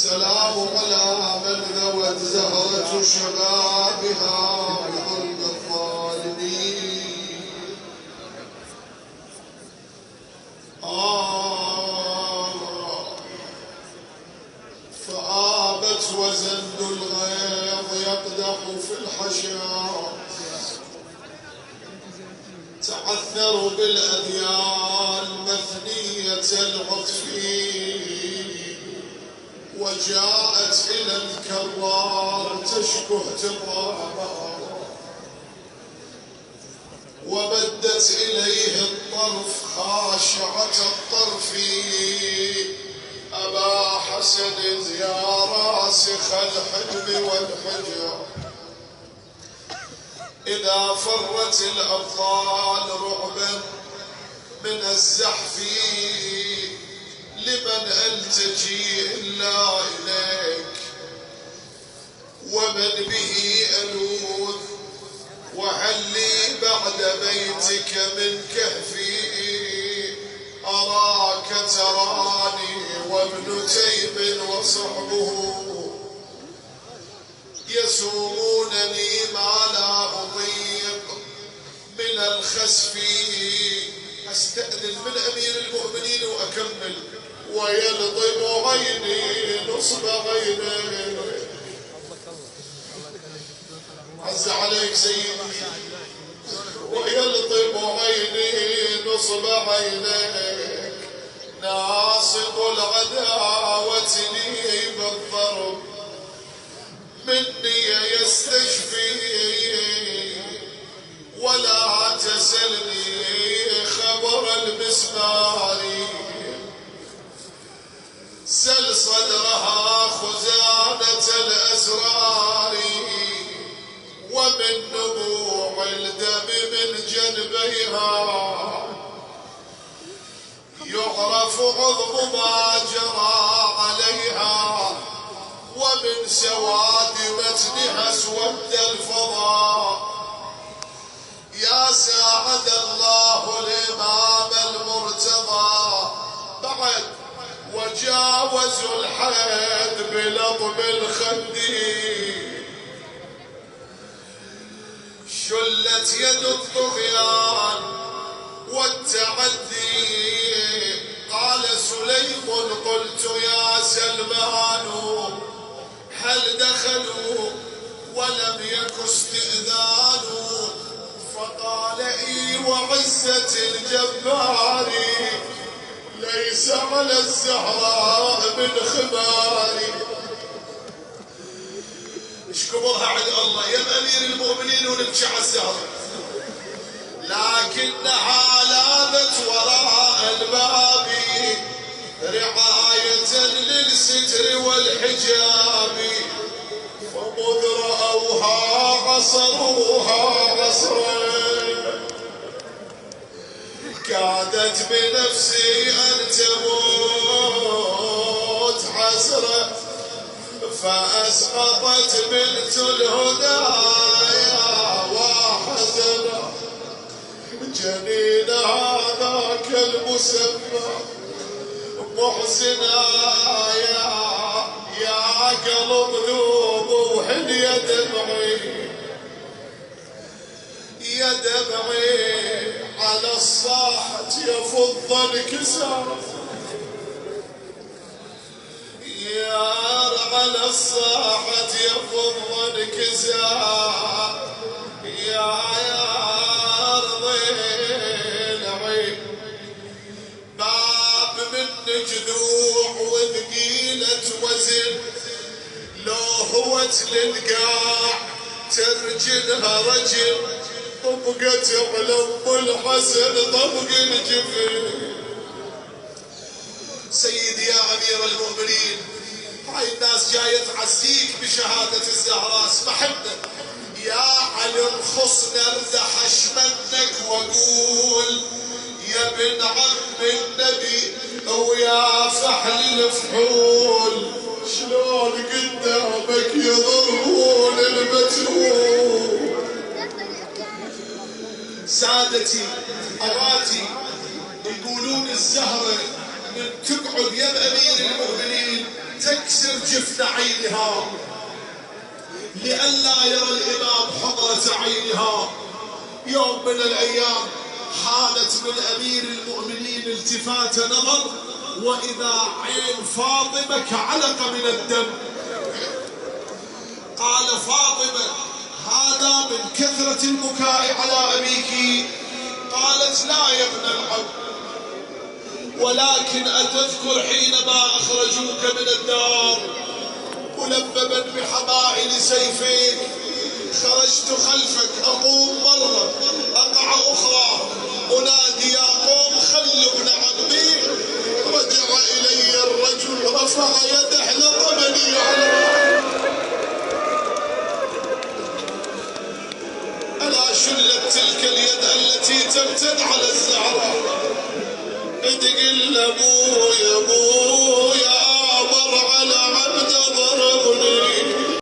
السلام على من ذوت زهرة شبابها بظلم الظالمين. فآبت وزند الغيظ يقدح في الحشا، تعثروا بالأذيال مثنية العطف، وجاءت إلى الكرار تشكو اهتضامها، وبدت إليه الطرف خاشعة الطرف. أبا حسن يا راسخ الحجب والحجر، إذا فرت الأبطال رعبا من الزحف، لمن ألتجي إلا إليك، ومن به ألوذ، وهل لي بعد بيتك من كهفي. أراك تراني وابن تيم وصحبه يسومونني ما لا أضيق من الخسف. أستأذن من أمير المؤمنين وأكمل. ويلطم عيني نصب عيني، عز عليك سيدي. ويلطم عيني نصب عينيك، ناصب العداوة لي بالضرب، مني يستشفي ولا تسلني خبر المسمار. سل صدرها خزانة الأسرار، ومن نبوع الدم من جنبيها يعرف عظم ما جرى عليها، ومن سواد متنها اسود الفضاء. يا ساعد الله الإمام المرتضى، بعد وجاوزوا الحد بلطم الخد، شلت يد الطغيان والتعدي. قال سليم قلت يا سلمان هل دخلوا ولم يك استئذان؟ فقال اي وعزة الجبار، ليس على الزهراء من خماري. اشكبرها عند الله يا امير المؤمنين ونبكي على الزهر، لكنها لاذت وراء الباب رعاية للستر والحجاب. فمذ رأوها عصروها عصرا، كادت بنفسي أن تموت حسرة، فأسقطت بنت الهدايا وحزنا جنين هذاك المسمى محزنا. يا قلب ذوب وحل يا دمعي، يا دمعي على الصاحة يفض انكسار، يا على الصاحة يفض انكسار. يا رضي العين باب من جذوع وثقيلة وزن، لو هوت للقاع ترجلها رجل، طبقت على ام الحسن طبق الجفن. سيدي يا امير المؤمنين، هاي الناس جايه تعزيك بشهاده الزهراء، اسمح لنا يا علي رخصنا اردحش منك واقول يا ابن عم النبي ويا فحل الفحول، شلون قدامك يضرون المتهول. سادتي أراتي يقولون الزهرة من تقعد يا أمير المؤمنين تكسر جفن عينها لئلا يرى الإمام حضرة عينها. يوم من الأيام حالت من أمير المؤمنين التفات نظر، وإذا عين فاطمة كعلقة من الدم. قال فاطمة هذا من كثرة البكاء على أبيك. قالت لا يا ابن العم، ولكن أتذكر حينما أخرجوك من الدار ملببا بحمائل سيفك، خرجت خلفك أقوم مرة أقع أخرى أنادي يا قوم خلوا ابن عمي. رجع إلي الرجل رفع يده حلقه